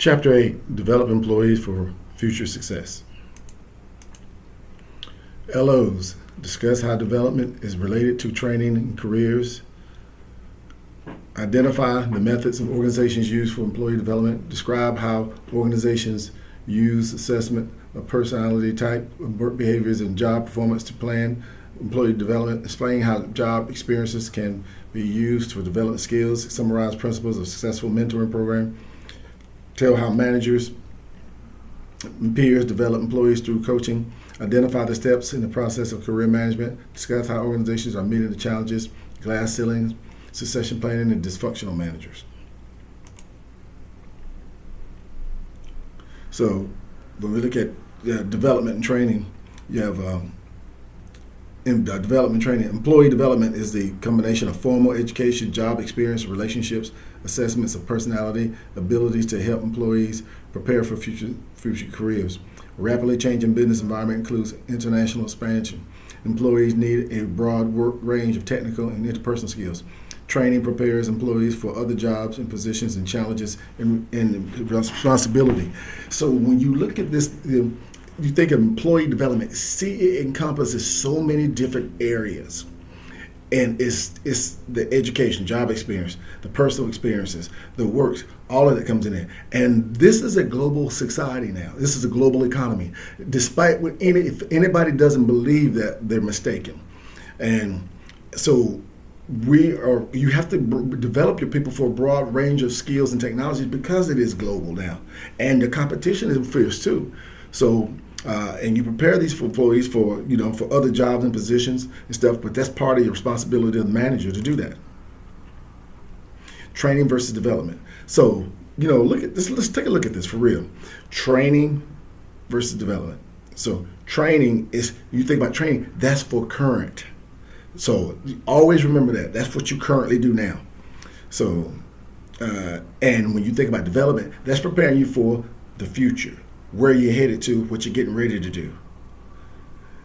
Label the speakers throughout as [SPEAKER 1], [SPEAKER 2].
[SPEAKER 1] Chapter 8, Develop Employees for Future Success. LOs, discuss how development is related to training and careers. Identify the methods and organizations used for employee development. Describe how organizations use assessment of personality type, work behaviors, and job performance to plan employee development. Explain how job experiences can be used for development skills. Summarize principles of successful mentoring program. Tell how managers and peers develop employees through coaching. Identify the steps in the process of career management. Discuss how organizations are meeting the challenges, glass ceilings, succession planning, and dysfunctional managers. So when we look at development and training, you have in development training, employee development is the combination of formal education, job experience, relationships, assessments of personality, abilities to help employees prepare for future careers. Rapidly changing business environment includes international expansion. Employees need a broad work range of technical and interpersonal skills. Training prepares employees for other jobs and positions and challenges and responsibility. So when you look at this, you think of employee development, see it encompasses so many different areas. And it's the education, job experience, the personal experiences, the works, all of that comes in there. And this is a global society now. This is a global economy. Despite if anybody doesn't believe that, they're mistaken. And so you have to develop your people for a broad range of skills and technologies because it is global now. And the competition is fierce too. So, and you prepare these employees for other jobs and positions and stuff, but that's part of your responsibility of the manager to do that. Training versus development. So, look at this. Let's take a look at this for real. Training versus development. So, training is, you think about training, that's for current. So, always remember that. That's what you currently do now. So, and when you think about development, that's preparing you for the future, where you're headed to, what you're getting ready to do.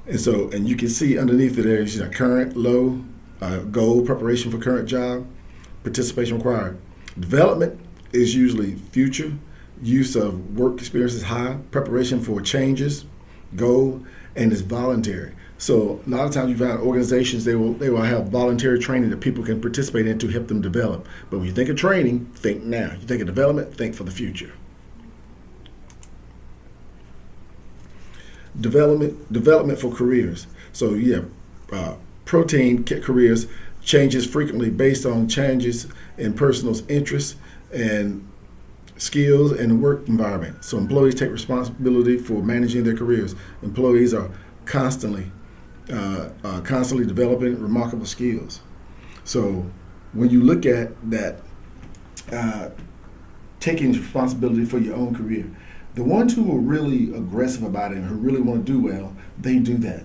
[SPEAKER 1] And so, and you can see underneath it there's current, low, goal, preparation for current job, participation required. Development is usually future, use of work experience is high, preparation for changes, goal, and it's voluntary. So a lot of times you've had organizations, they will have voluntary training that people can participate in to help them develop. But when you think of training, think now. You think of development, think for the future. Development for careers. So protein careers changes frequently based on changes in person's interests and skills and the work environment. So employees take responsibility for managing their careers. Employees are constantly developing remarkable skills. So when you look at that, taking responsibility for your own career, the ones who are really aggressive about it and who really want to do well, they do that.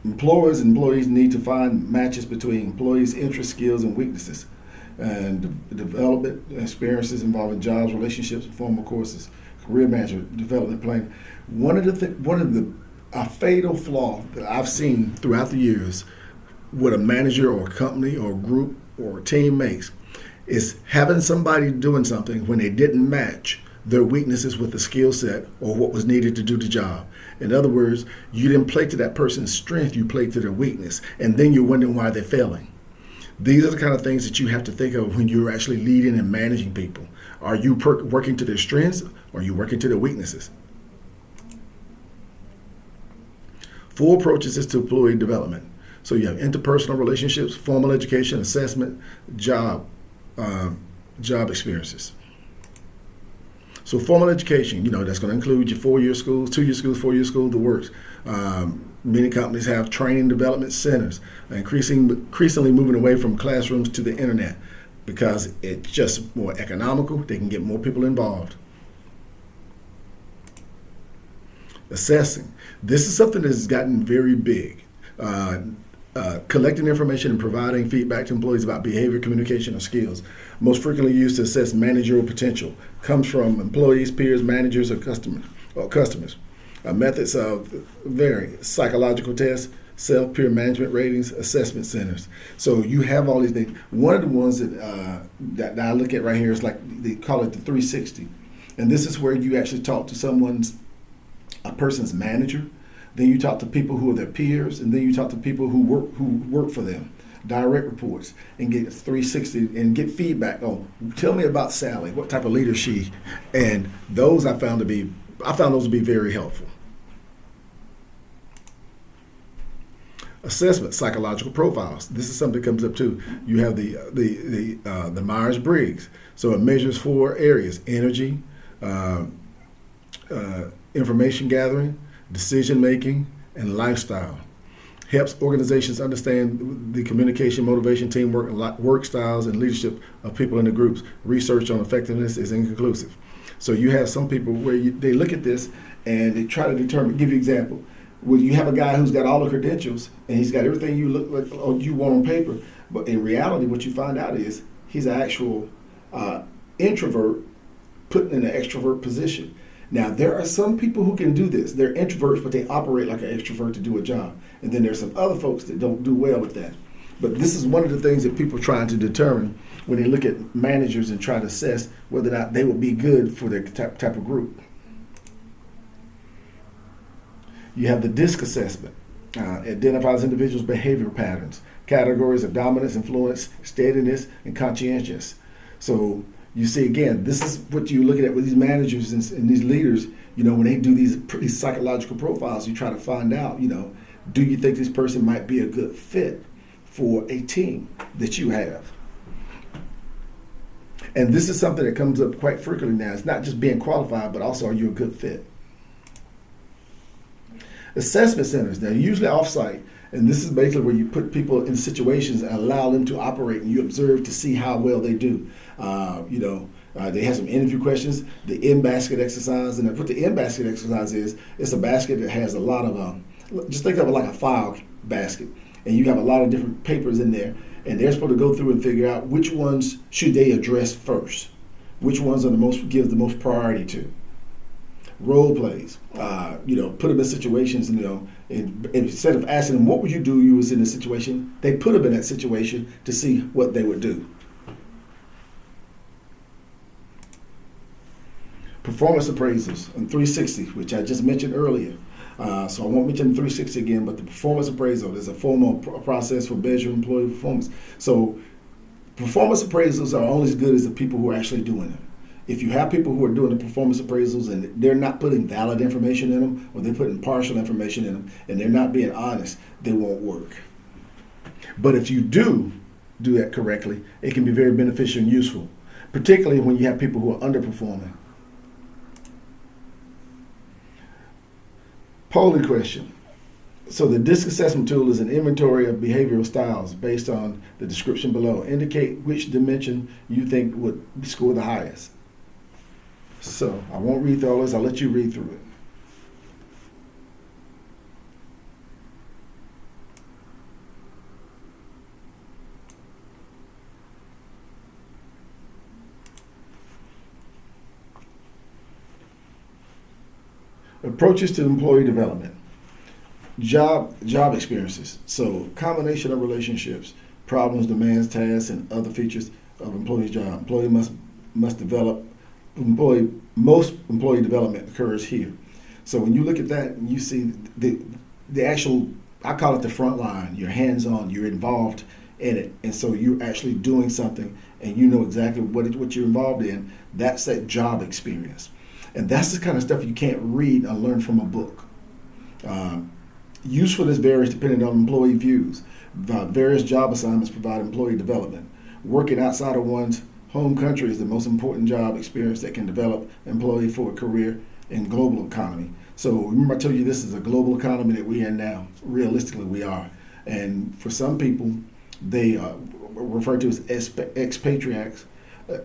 [SPEAKER 1] Employers and employees need to find matches between employees' interests, skills, and weaknesses, and development experiences involving jobs, relationships, formal courses, career management, development planning. A fatal flaw that I've seen throughout the years, what a manager or a company or a group or a team makes, is having somebody doing something when they didn't match their weaknesses with the skill set or what was needed to do the job. In other words, you didn't play to that person's strength, you played to their weakness, and then you're wondering why they're failing. These are the kind of things that you have to think of when you're actually leading and managing people. Are you working to their strengths or are you working to their weaknesses? 4 approaches to employee development. So you have interpersonal relationships, formal education, assessment, job experiences. So formal education, that's going to include your 4-year schools, 2-year schools, 4-year school, the works. Many companies have training development centers, increasingly moving away from classrooms to the internet because it's just more economical. They can get more people involved. Assessing. This is something that has gotten very big. Collecting information and providing feedback to employees about behavior, communication, or skills. Most frequently used to assess managerial potential. Comes from employees, peers, managers, or customers. Methods of vary. Psychological tests, self-peer management ratings, assessment centers. So you have all these things. One of the ones that I look at right here is like they call it the 360. And this is where you actually talk to a person's manager. Then you talk to people who are their peers, and then you talk to people who work for them, direct reports, and get 360 and get feedback. Oh, tell me about Sally. What type of leader is she? And those I found those to be very helpful. Assessment, psychological profiles. This is something that comes up too. You have the Myers-Briggs. So it measures 4 areas: energy, information gathering, decision making, and lifestyle. Helps organizations understand the communication, motivation, teamwork, and work styles and leadership of people in the groups. Research on effectiveness is inconclusive. So you have some people where they look at this and they try to determine. Give you an example. Well, you have a guy who's got all the credentials and he's got everything you look like or you want on paper, but in reality, what you find out is he's an actual introvert put in an extrovert position. Now, there are some people who can do this. They're introverts, but they operate like an extrovert to do a job. And then there's some other folks that don't do well with that. But this is one of the things that people are trying to determine when they look at managers and try to assess whether or not they would be good for their type of group. You have the DISC assessment. Identifies individuals' behavioral patterns, categories of dominance, influence, steadiness, and conscientious. So you see, again, this is what you're looking at with these managers and these leaders. When they do these psychological profiles, you try to find out, do you think this person might be a good fit for a team that you have? And this is something that comes up quite frequently now. It's not just being qualified, but also, are you a good fit? Assessment centers, now usually off-site, and this is basically where you put people in situations and allow them to operate, and you observe to see how well they do. They have some interview questions, the in-basket exercise, and what the in-basket exercise is, it's a basket that has a lot of, just think of it like a file basket, and you have a lot of different papers in there, and they're supposed to go through and figure out which ones should they address first, which ones are give the most priority to. Role plays, put them in situations, and instead of asking them, what would you do you was in this situation, they put them in that situation to see what they would do. Performance appraisals and 360, which I just mentioned earlier. So I won't mention 360 again, but the performance appraisal is a formal process for measuring employee performance. So performance appraisals are only as good as the people who are actually doing them. If you have people who are doing the performance appraisals and they're not putting valid information in them, or they're putting partial information in them, and they're not being honest, they won't work. But if you do that correctly, it can be very beneficial and useful, particularly when you have people who are underperforming. Polling question. So the DISC assessment tool is an inventory of behavioral styles based on the description below. Indicate which dimension you think would score the highest. So I won't read through all this. I'll let you read through it. Approaches to employee development. Job experiences. So combination of relationships, problems, demands, tasks, and other features of employee's job. Employee must develop. Most employee development occurs here. So when you look at that and you see the actual, I call it the front line. You're hands-on. You're involved in it, and so you're actually doing something, and you know exactly what you're involved in. That's that job experience, and that's the kind of stuff you can't read and learn from a book. Usefulness varies depending on employee views. Various job assignments provide employee development. Working outside of one's home country is the most important job experience that can develop an employee for a career in global economy. So remember I told you this is a global economy that we're in now. Realistically, we are. And for some people, they are referred to as expatriates. They're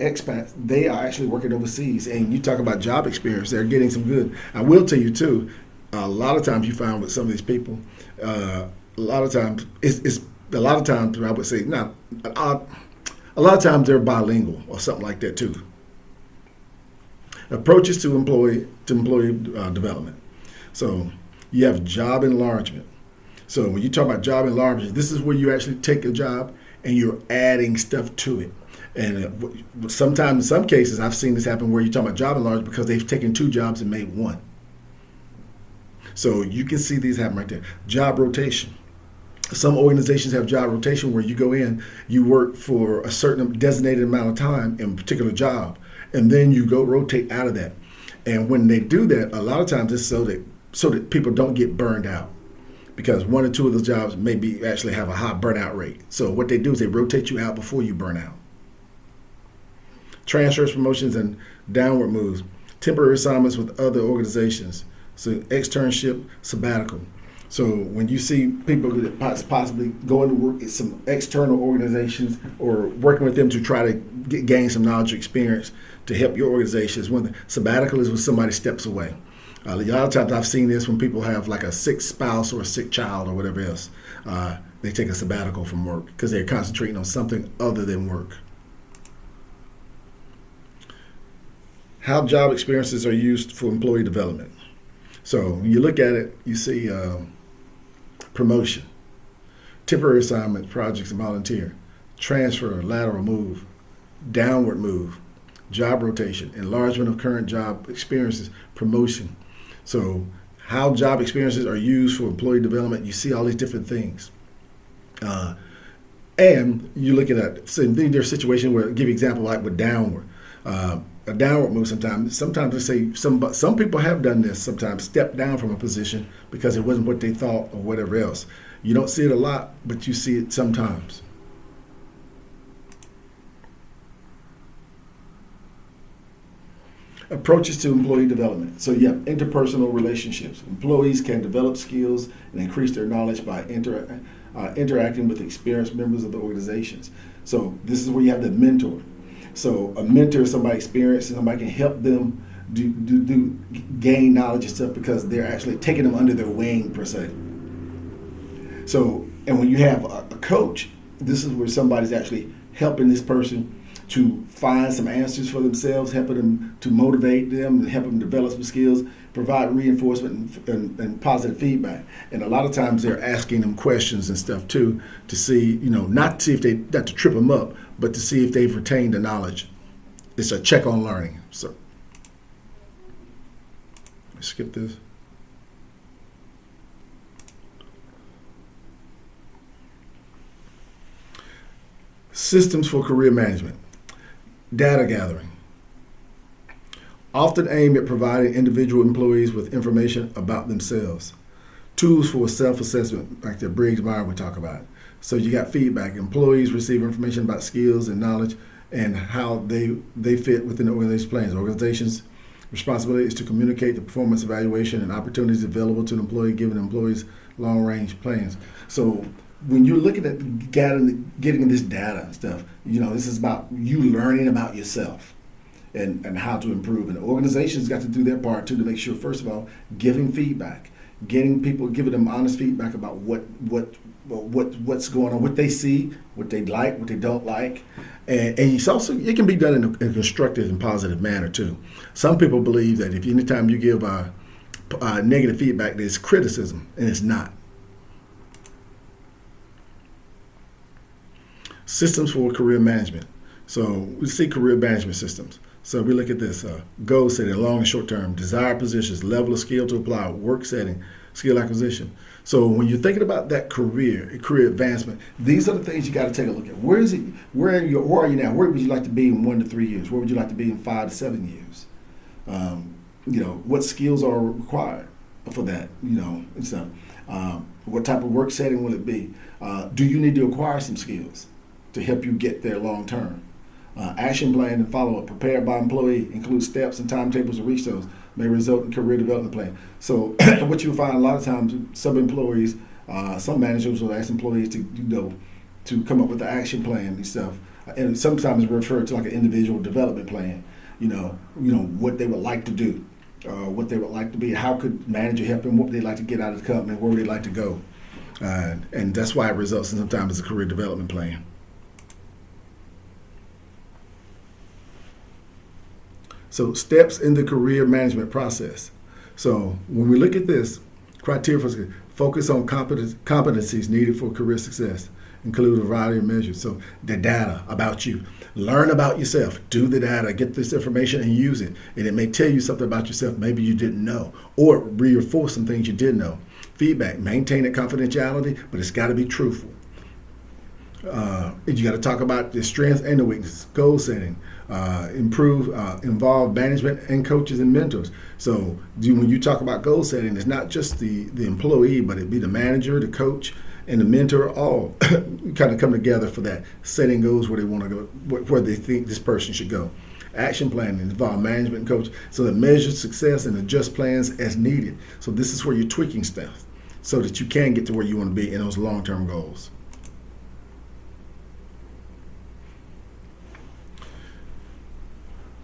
[SPEAKER 1] expats. They are actually working overseas. And you talk about job experience, they're getting some good. I will tell you too, a lot of times you find with some of these people, a lot of times I would say a lot of times they're bilingual or something like that too. Approaches to employee development. So you have job enlargement. So when you talk about job enlargement, this is where you actually take a job and you're adding stuff to it. And sometimes, in some cases, I've seen this happen where you're talking about job enlargement because they've taken 2 jobs and made 1. So you can see these happen right there. Job rotation. Some organizations have job rotation where you go in, you work for a certain designated amount of time in a particular job, and then you go rotate out of that. And when they do that, a lot of times it's so that people don't get burned out, because 1 or 2 of those jobs maybe actually have a high burnout rate. So what they do is they rotate you out before you burn out. Transfers, promotions, and downward moves. Temporary assignments with other organizations. So externship, sabbatical. So when you see people that possibly going to work at some external organizations or working with them to try to gain some knowledge or experience to help your organization, is one thing. Sabbatical is when somebody steps away. A lot of times I've seen this when people have like a sick spouse or a sick child or whatever else. They take a sabbatical from work because they're concentrating on something other than work. How job experiences are used for employee development. So when you look at it, you see promotion, temporary assignments, projects, and volunteer, transfer, lateral move, downward move, job rotation, enlargement of current job experiences, promotion. So how job experiences are used for employee development, you see all these different things. And you look at that, so there's a situation where, give you an example like with downward. A downward move sometimes they say, some people have done this sometimes, step down from a position because it wasn't what they thought or whatever else. You don't see it a lot, but you see it sometimes. Approaches to employee development. So you have interpersonal relationships. Employees can develop skills and increase their knowledge by interacting with experienced members of the organizations. So this is where you have the mentor. So a mentor is somebody experienced, and somebody can help them gain knowledge and stuff because they're actually taking them under their wing per se. So, and when you have a coach, this is where somebody's actually helping this person to find some answers for themselves, helping them to motivate them and help them develop some skills, provide reinforcement and positive feedback. And a lot of times they're asking them questions and stuff too to see, not to trip them up, but to see if they've retained the knowledge. It's a check on learning. So let's skip this. Systems for career management. Data gathering. Often aimed at providing individual employees with information about themselves. Tools for self-assessment, like the Briggs-Myers we talk about. So you got feedback. Employees receive information about skills and knowledge and how they fit within the organization's plans. Organizations' responsibility is to communicate the performance evaluation and opportunities available to an employee given employees' long-range plans. So when you're looking at getting this data and stuff, this is about you learning about yourself and how to improve. And the organization's got to do their part too to make sure, first of all, giving feedback, giving them honest feedback about what's going on, what they see, what they like, what they don't like. And it's also, it can be done in a constructive and positive manner too. Some people believe that if anytime you give negative feedback, there's criticism, and it's not. Systems for career management. So we see career management systems. So we look at this, goal setting, long and short term, desired positions, level of skill to apply, work setting, skill acquisition. So when you're thinking about that career advancement, these are the things you got to take a look at. Where are you now? Where would you like to be in 1 to 3 years? Where would you like to be in 5 to 7 years? What skills are required for that, and stuff. What type of work setting will it be? Do you need to acquire some skills to help you get there long term? Action plan and follow-up prepared by employee includes steps and timetables to reach those, may result in career development plan. So what you'll find a lot of times, some employees, some managers will ask employees to come up with an action plan and stuff. And sometimes referred to like an individual development plan, what they would like to do, what they would like to be, how could manager help them, what they'd like to get out of the company, where would they like to go. And that's why it results in sometimes a career development plan. So steps in the career management process. So when we look at this, criteria for focus on competencies needed for career success, include a variety of measures. So the data about you. Learn about yourself. Do the data. Get this information and use it. And it may tell you something about yourself maybe you didn't know, or reinforce some things you did know. Feedback. Maintain that confidentiality, but it's got to be truthful. You got to talk about the strengths and the weaknesses. Goal setting. Involve management and coaches and mentors. So when you talk about goal setting, it's not just the employee, but it be the manager, the coach, and the mentor, all kind of come together for that, setting goals where they want to go, where they think this person should go. Action planning involve management and coach, so that measure success and adjust plans as needed. So this is where you're tweaking stuff so that you can get to where you want to be in those long-term goals.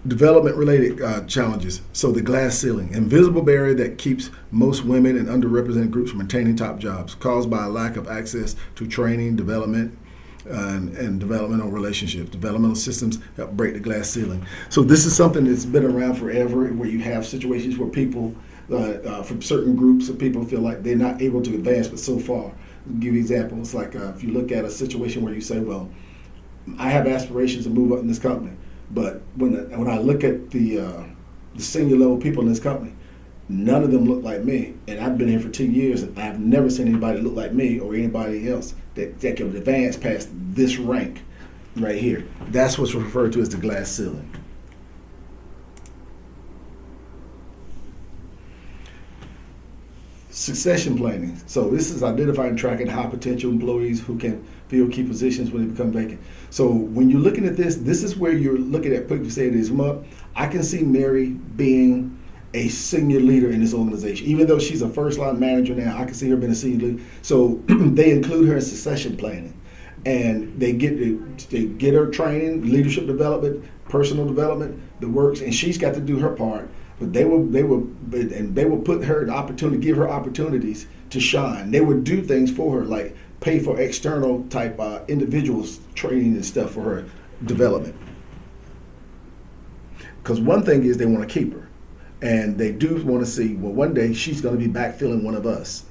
[SPEAKER 1] Development-related challenges. So the glass ceiling, invisible barrier that keeps most women and underrepresented groups from attaining top jobs, caused by a lack of access to training, development, and developmental relationships. Developmental systems help break the glass ceiling. So this is something that's been around forever, where you have situations where people from certain groups of people feel like they're not able to advance, but so far. I'll give you examples, like if you look at a situation where you say, well, I have aspirations to move up in this company. But when I look at the senior level people in this company, none of them look like me. And I've been here for 2 years, and I've never seen anybody look like me or anybody else that can advance past this rank right here. That's what's referred to as the glass ceiling. Succession planning. So this is identifying and tracking high potential employees who can fill key positions when they become vacant. So when you're looking at this is where you're looking at people say this up. I can see Mary being a senior leader in this organization. Even though she's a first line manager now, I can see her being a senior leader. So they include her in succession planning. And they get her training, leadership development, personal development, the works, and she's got to do her part. But they will put her an opportunity, give her opportunities to shine. They would do things for her, like pay for external type individuals training and stuff for her development. Because one thing is they want to keep her, and they do want to see, well, one day she's going to be backfilling one of us.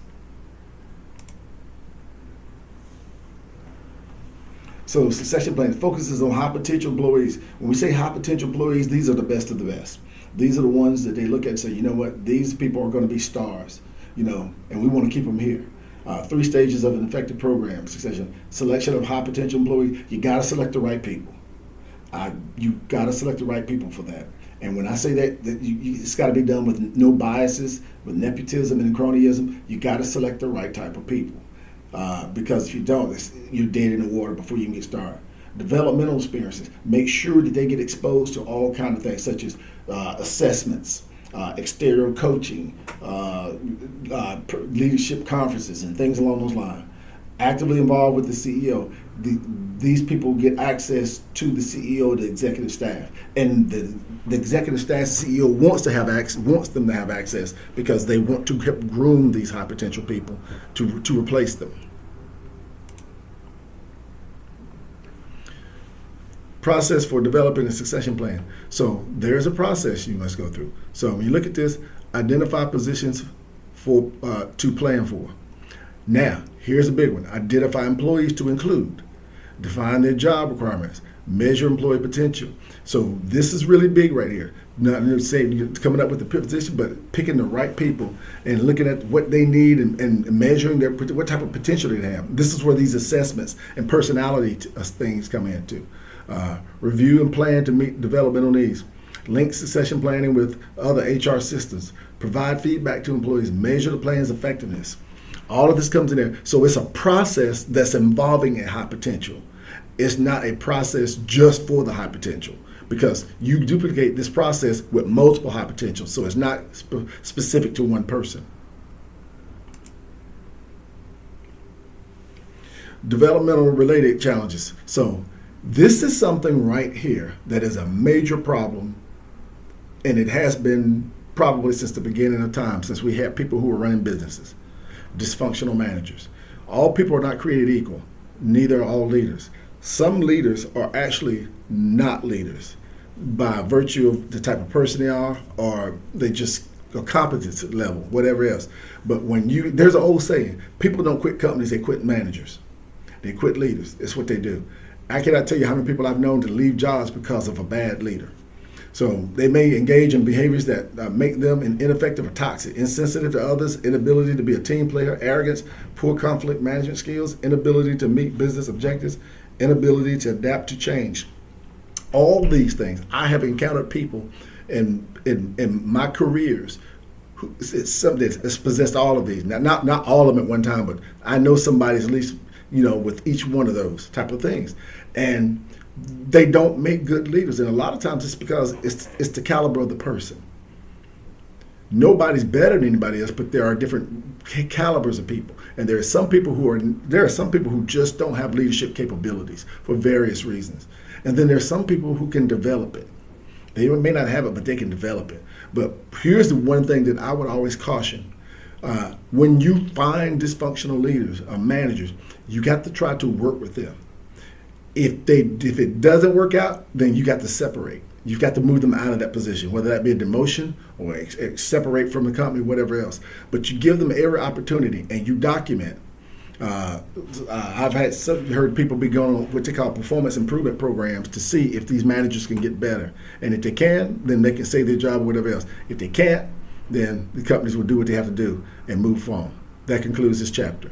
[SPEAKER 1] So succession planning focuses on high potential employees. When we say high potential employees, these are the best of the best. These are the ones that they look at and say, you know what, these people are going to be stars, and we want to keep them here. 3 stages of an effective program succession. Selection of high potential employees. You got to select the right people. You got to select the right people for that. And when I say that it's got to be done with no biases, with nepotism and cronyism. You got to select the right type of people. Because if you don't, you're dead in the water before you can get started. Developmental experiences. Make sure that they get exposed to all kinds of things, such as assessments, exterior coaching, leadership conferences, and things along those lines. Actively involved with the CEO. These people get access to the CEO, the executive staff, and the executive staff, CEO wants them to have access because they want to help groom these high potential people to replace them. Process for developing a succession plan. So there's a process you must go through. So when you look at this, identify positions to plan for. Now, here's a big one. Identify employees to include. Define their job requirements. Measure employee potential. So this is really big right here. Not saying coming up with the position, but picking the right people and looking at what they need and measuring what type of potential they have. This is where these assessments and personality things come into. Review and plan to meet developmental needs. Link succession planning with other HR systems. Provide feedback to employees. Measure the plan's effectiveness. All of this comes in there. So it's a process that's involving a high potential. It's not a process just for the high potential, because you duplicate this process with multiple high potentials. So it's not specific to one person. Developmental related challenges. So this is something right here that is a major problem, and it has been probably since the beginning of time, since we had people who were running businesses. Dysfunctional managers. All people are not created equal. Neither are all leaders. Some leaders are actually not leaders by virtue of the type of person they are, or they just a competence level, whatever else. But there's an old saying, people don't quit companies, they quit managers. They quit leaders. It's what they do. I cannot tell you how many people I've known to leave jobs because of a bad leader. So they may engage in behaviors that make them ineffective or toxic, insensitive to others, inability to be a team player, arrogance, poor conflict management skills, inability to meet business objectives, inability to adapt to change. All these things, I have encountered people in my careers who it's something that's possessed all of these. Now, not all of them at one time, but I know somebody's at least, with each one of those type of things. And they don't make good leaders, and a lot of times it's because it's the caliber of the person. Nobody's better than anybody else, but there are different calibers of people, and there are some people who just don't have leadership capabilities for various reasons, and then there's some people who can develop it. They may not have it, but they can develop it. But here's the one thing that I would always caution: when you find dysfunctional leaders or managers, you got to try to work with them. If it doesn't work out, then you got to separate. You've got to move them out of that position, whether that be a demotion or separate from the company, whatever else. But you give them every opportunity and you document. I've heard people be going on what they call performance improvement programs to see if these managers can get better. And if they can, then they can save their job or whatever else. If they can't, then the companies will do what they have to do and move on. That concludes this chapter.